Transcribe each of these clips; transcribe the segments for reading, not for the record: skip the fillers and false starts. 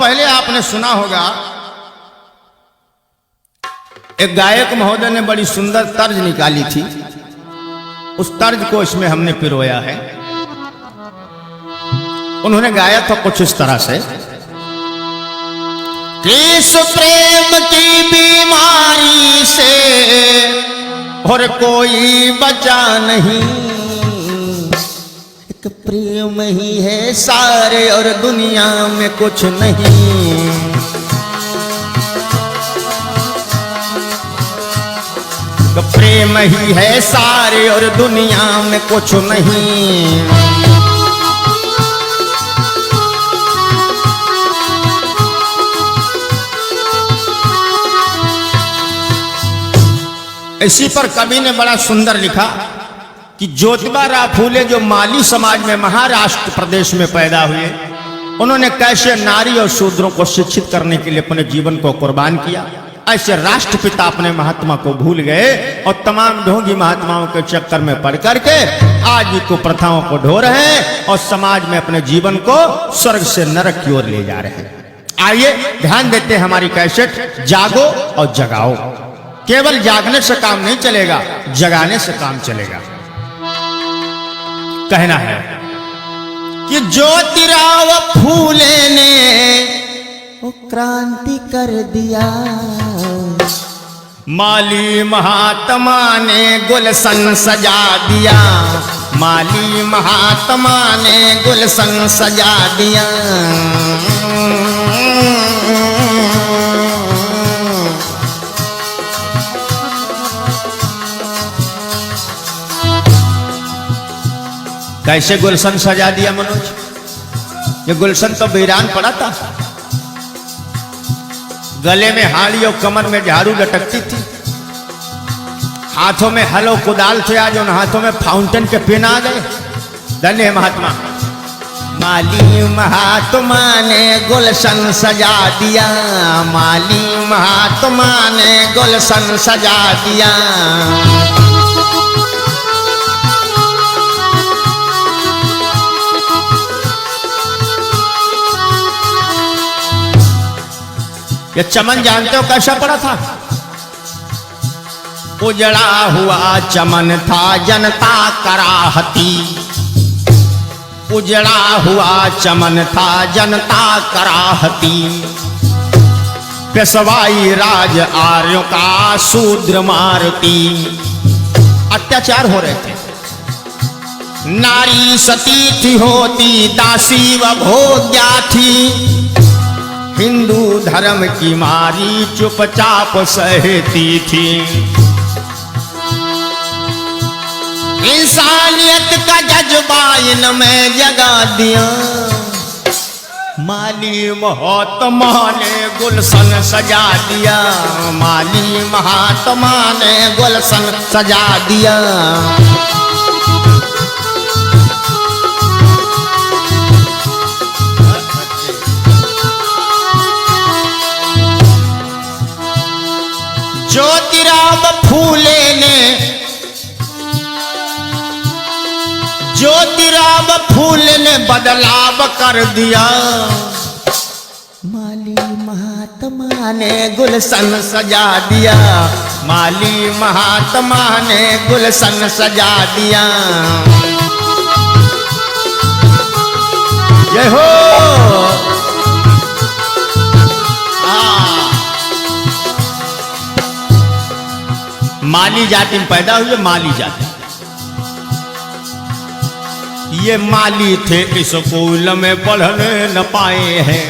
पहले आपने सुना होगा एक गायक महोदय ने बड़ी सुंदर तर्ज निकाली थी। उस तर्ज को इसमें हमने पिरोया है। उन्होंने गाया था कुछ इस तरह से कि इस प्रेम की बीमारी से और कोई बचा नहीं, एक प्रेम ही है सारे और दुनिया में कुछ नहीं। प्रेम ही है सारे और दुनिया में कुछ नहीं। इसी पर कवि ने बड़ा सुंदर लिखा कि ज्योतिबा राव फूले जो माली समाज में महाराष्ट्र प्रदेश में पैदा हुए, उन्होंने कैसे नारी और शूद्रों को शिक्षित करने के लिए अपने जीवन को कुर्बान किया। ऐसे राष्ट्रपिता अपने महात्मा को भूल गए और तमाम ढोंगी महात्माओं के चक्कर में पड़ करके आज भी कुप्रथाओं को ढो रहे हैं और समाज में अपने जीवन को स्वर्ग से नरक की ओर ले जा रहे हैं। आइए ध्यान देते हैं हमारी कैसेट जागो और जगाओ। केवल जागने से काम नहीं चलेगा, जगाने से काम चलेगा। कहना है कि ज्योतिराव फूले ने वो क्रांति कर दिया, माली महात्मा ने गुलशन सजा दिया, माली महात्मा ने गुलशन सजा दिया। कैसे गुलशन सजा दिया मनोज? ये गुलशन तो वीरान पड़ा था। गले में हाड़ी और कमर में झाड़ू लटकती थी, हाथों में हल और कुदाल थे, आज उन हाथों में फाउंटेन के पेन आ गए। धन्य महात्मा। माली महात्मा ने गुलशन सजा दिया, माली महात्मा ने गुलशन सजा दिया। ये चमन जानते हो कैसा पड़ा था? उजड़ा हुआ चमन था जनता कराहती, उजड़ा हुआ चमन था जनता कराहती। पेशवाई राज आर्यों का शूद्र मारती, अत्याचार हो रहे थे। नारी सती थी होती दासी व भोग्या थी, हिंदू धर्म की मारी चुपचाप सहती थी। इंसानियत का जज्बा इनमें जगा दिया, माली महात्मा ने गुलशन सजा दिया, माली महात्मा ने गुलशन सजा दिया। ज्योतिराव फूले ने, ज्योतिराव फूले ने बदलाव कर दिया, माली महात्मा ने गुलशन सजा दिया, माली महात्मा ने गुलशन सजा दिया। जय हो। माली जाति में पैदा हुए, माली जाति। ये माली थे स्कूल में पढ़ने न पाए हैं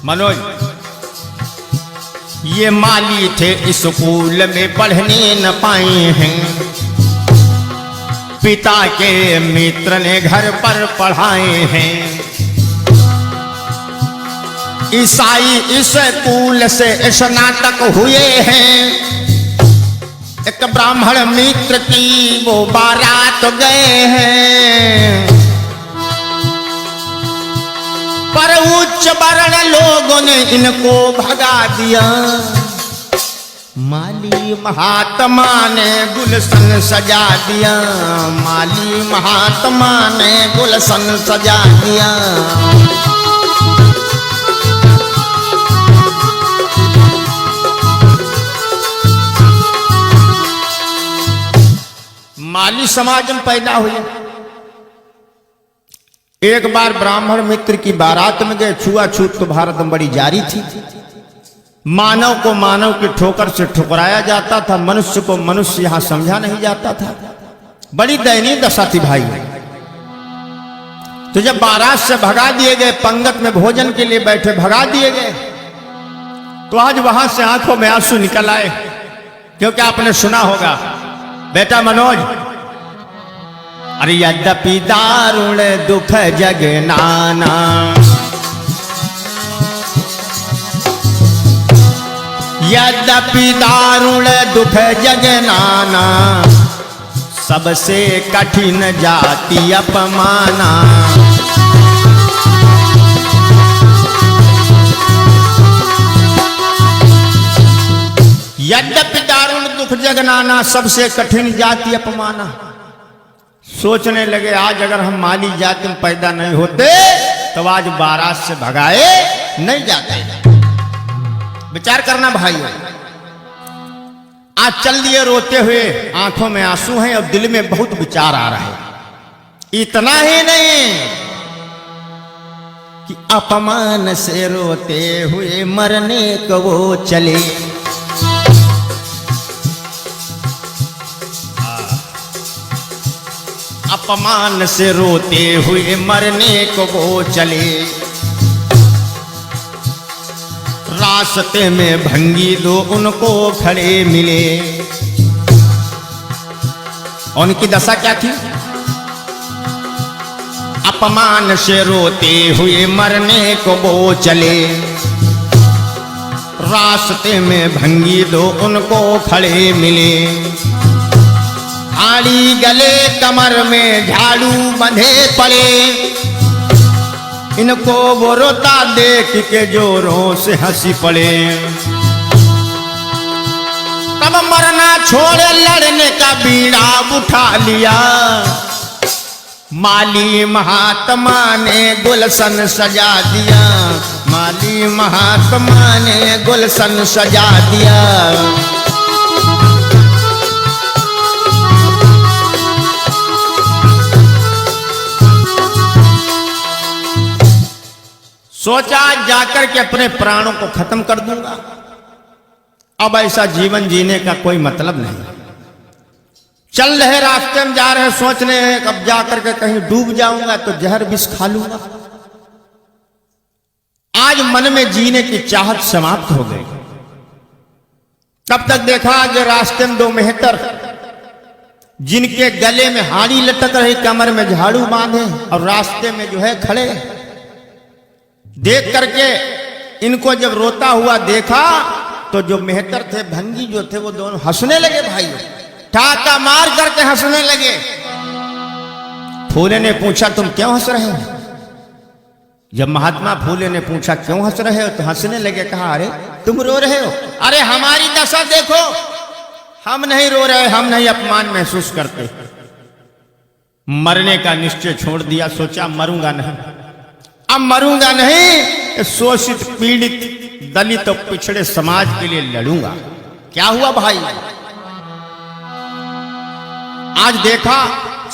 मनोज, ये माली थे स्कूल में पढ़ने न पाए हैं। पिता के मित्र ने घर पर पढ़ाए हैं। ईसाई स्कूल से स्नातक हुए हैं। एक ब्राह्मण मित्र की वो बारात गए हैं, पर उच्च वर्ण लोगों ने इनको भगा दिया। माली महात्मा ने गुलशन सजा दिया, माली महात्मा ने गुलशन सजा दिया। माली समाज में पैदा हुए। एक बार ब्राह्मण मित्र की बारात में गए। छुआछूत तो भारत में बड़ी जारी थी। मानव को मानव की ठोकर से ठुकराया जाता था, मनुष्य को मनुष्य यहां समझा नहीं जाता था। बड़ी दयनीय दशा थी भाई। तो जब बारात से भगा दिए गए, पंगत में भोजन के लिए बैठे, भगा दिए गए, तो आज वहां से आंखों में आंसू निकल आए। क्योंकि आपने सुना होगा बेटा मनोज, अरे यद्यपि दारुण दुख जग नाना, यद्यपि दारुण दुख जग नाना, सबसे कठिन जाति अपमाना। यद्यपि दारुण दुख जगनाना, सबसे कठिन जाति अपमाना। सोचने लगे आज अगर हम माली जाति में पैदा नहीं होते तो आज बारात से भगाए नहीं जाते। विचार करना भाइयों, आज चल दिए रोते हुए, आंखों में आंसू हैं और दिल में बहुत विचार आ रहा है। इतना ही नहीं कि अपमान से रोते हुए मरने को वो चले। अपमान से रोते हुए मरने को वो चले, रास्ते में भंगी दो उनको खड़े मिले। उनकी दशा क्या थी? अपमान से रोते हुए मरने को वो चले, रास्ते में भंगी दो उनको खड़े मिले। आड़ी गले कमर में झाड़ू बंधे पड़े, इनको वो रोता देख के जोरों से हंसी पड़े। तब मरना छोड़े लड़ने का बीड़ा उठा लिया, माली महात्मा ने गुलशन सजा दिया। माली महात्मा ने गुलशन सजा दिया। सोचा जाकर के अपने प्राणों को खत्म कर दूंगा। अब ऐसा जीवन जीने का कोई मतलब नहीं। चल रहे रास्ते में जा रहे, सोच रहे हैं अब जाकर के कहीं डूब जाऊंगा तो जहर विष खा लूंगा। आज मन में जीने की चाहत समाप्त हो गई। तब तक देखा कि रास्ते में दो मेहतर, जिनके गले में हाड़ी लटक रही, कमर में झाड़ू बांधे और रास्ते में जो है खड़े। देख करके इनको जब रोता हुआ देखा तो जो मेहतर थे, भंगी जो थे, वो दोनों हंसने लगे भाई, ठाका मार करके हंसने लगे। फूले ने पूछा तुम क्यों हंस रहे हो? जब महात्मा फूले ने पूछा क्यों हंस रहे हो तो हंसने लगे। कहा अरे तुम रो रहे हो? अरे हमारी दशा देखो, हम नहीं रो रहे, हम नहीं अपमान महसूस करते। मरने का निश्चय छोड़ दिया, सोचा मरूंगा नहीं, अब मरूंगा नहीं, शोषित पीड़ित दलित और पिछड़े समाज के लिए लड़ूंगा। क्या हुआ भाई? आज देखा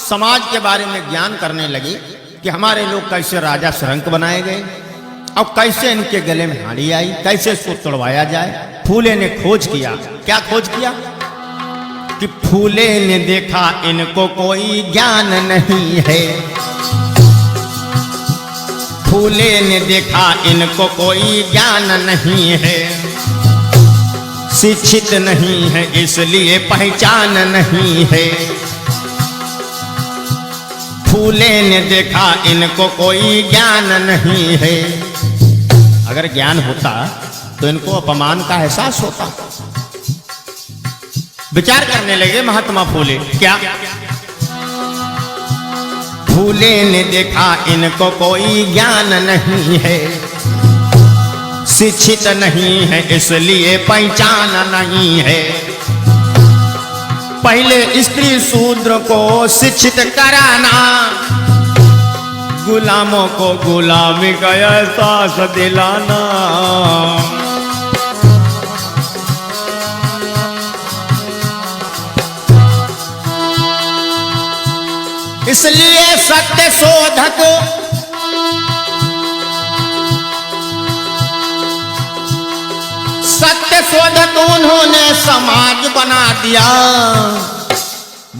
समाज के बारे में ज्ञान करने लगी कि हमारे लोग कैसे राजा सरंक बनाए गए और कैसे इनके गले में हाड़ी आई, कैसे इसको तोड़वाया जाए। फूले ने खोज किया। क्या खोज किया? कि फूले ने देखा इनको कोई ज्ञान नहीं है। फूले ने देखा इनको कोई ज्ञान नहीं है, शिक्षित नहीं है इसलिए पहचान नहीं है। फूले ने देखा इनको कोई ज्ञान नहीं है। अगर ज्ञान होता तो इनको अपमान का एहसास होता। विचार करने लगे महात्मा फूले। क्या? फूले ने देखा इनको कोई ज्ञान नहीं है, शिक्षित नहीं है इसलिए पहचान नहीं है। पहले स्त्री शूद्र को शिक्षित कराना, गुलामों को गुलामी का एहसास दिलाना। इसलिए सत्य शोधक उन्होंने समाज बना दिया।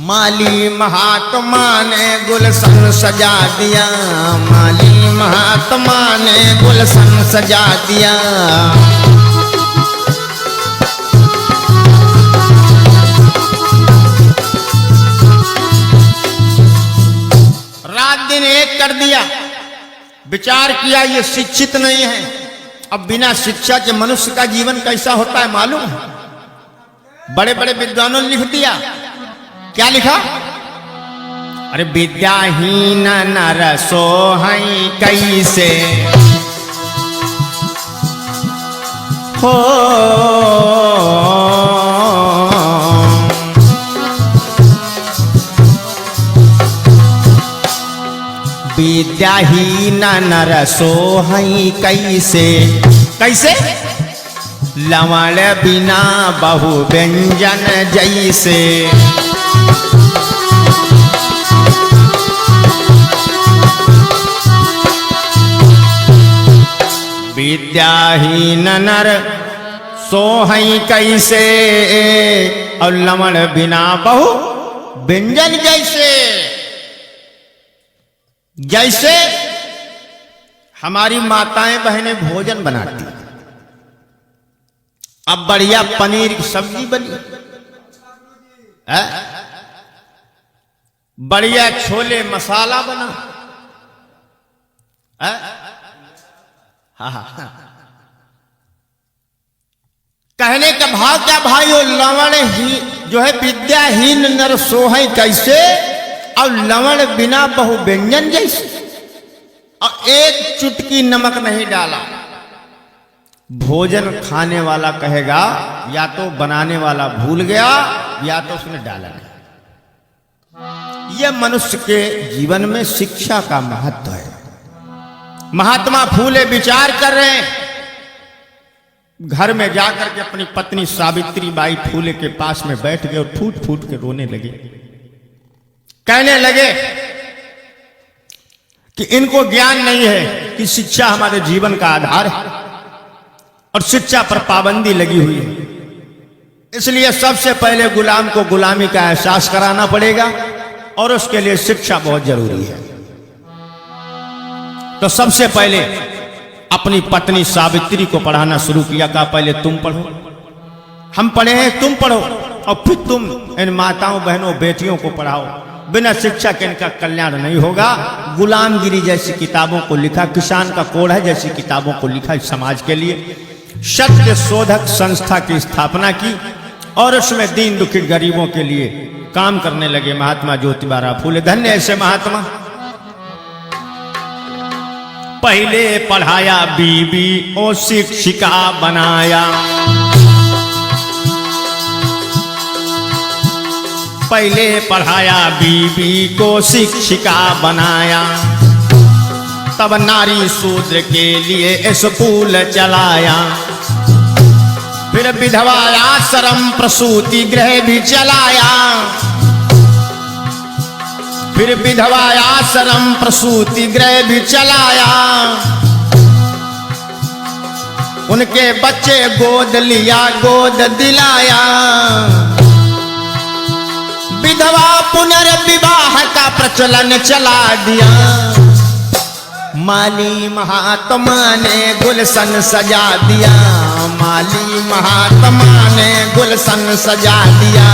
माली महात्मा ने गुलशन सजा दिया, माली महात्मा ने गुलशन सजा दिया। रात दिन एक कर दिया, विचार किया ये शिक्षित नहीं है। अब बिना शिक्षा के मनुष्य का जीवन कैसा होता है मालूम? बड़े बड़े विद्वानों ने लिख दिया। क्या लिखा? अरे विद्याहीन नर सोहई कैसे हो, विद्याहीन नर सोहई कैसे, कैसे? लवण बिना बहु व्यंजन जैसे। विद्याहीन नर सोहई कैसे और लवण बिना बहु व्यंजन जैसे। जैसे हमारी माताएं बहनें भोजन बनाती, अब बढ़िया पनीर की सब्जी बनी है, बढ़िया छोले मसाला बना है। हाँ। कहने का भाव क्या भाइयों? लवण ही जो है विद्याहीन नर सोहई कैसे और लवण बिना बहु व्यंजन जैसे। और एक चुटकी नमक नहीं डाला। भोजन खाने वाला कहेगा या तो बनाने वाला भूल गया या तो उसने डाला नहीं। यह मनुष्य के जीवन में शिक्षा का महत्व है। महात्मा फूले विचार कर रहे हैं, घर में जाकर के अपनी पत्नी सावित्री बाई फूले के पास में बैठ गए और फूट फूट के रोने लगे। कहने लगे कि इनको ज्ञान नहीं है कि शिक्षा हमारे जीवन का आधार है और शिक्षा पर पाबंदी लगी हुई है। इसलिए सबसे पहले गुलाम को गुलामी का एहसास कराना पड़ेगा और उसके लिए शिक्षा बहुत जरूरी है। तो सबसे पहले अपनी पत्नी सावित्री को पढ़ाना शुरू किया। कहा पहले तुम पढ़ो, हम पढ़े हैं, तुम पढ़ो और फिर तुम इन माताओं बहनों बेटियों को पढ़ाओ। बिना शिक्षा के इनका कल्याण नहीं होगा। गुलामगिरी जैसी किताबों को लिखा, किसान का कोढ़ा जैसी किताबों को लिखा समाज के लिए। सत्य शोधक संस्था की स्थापना की और उसमें दीन दुखी गरीबों के लिए काम करने लगे महात्मा ज्योतिबा फूले। धन्य ऐसे महात्मा। पहले पढ़ाया बीबी और शिक्षिका बनाया, पहले पढ़ाया बीबी को शिक्षिका बनाया। तब नारी शूद्र के लिए स्कूल चलाया। फिर विधवा आश्रम प्रसूति गृह भी चलाया। फिर विधवा आश्रम प्रसूति गृह भी चलाया। उनके बच्चे गोद लिया, गोद दिलाया। विधवा पुनर्विवाह का प्रचलन चला दिया। माली महात्मा ने गुलशन सजा दिया, माली महात्मा ने गुलशन सजा दिया।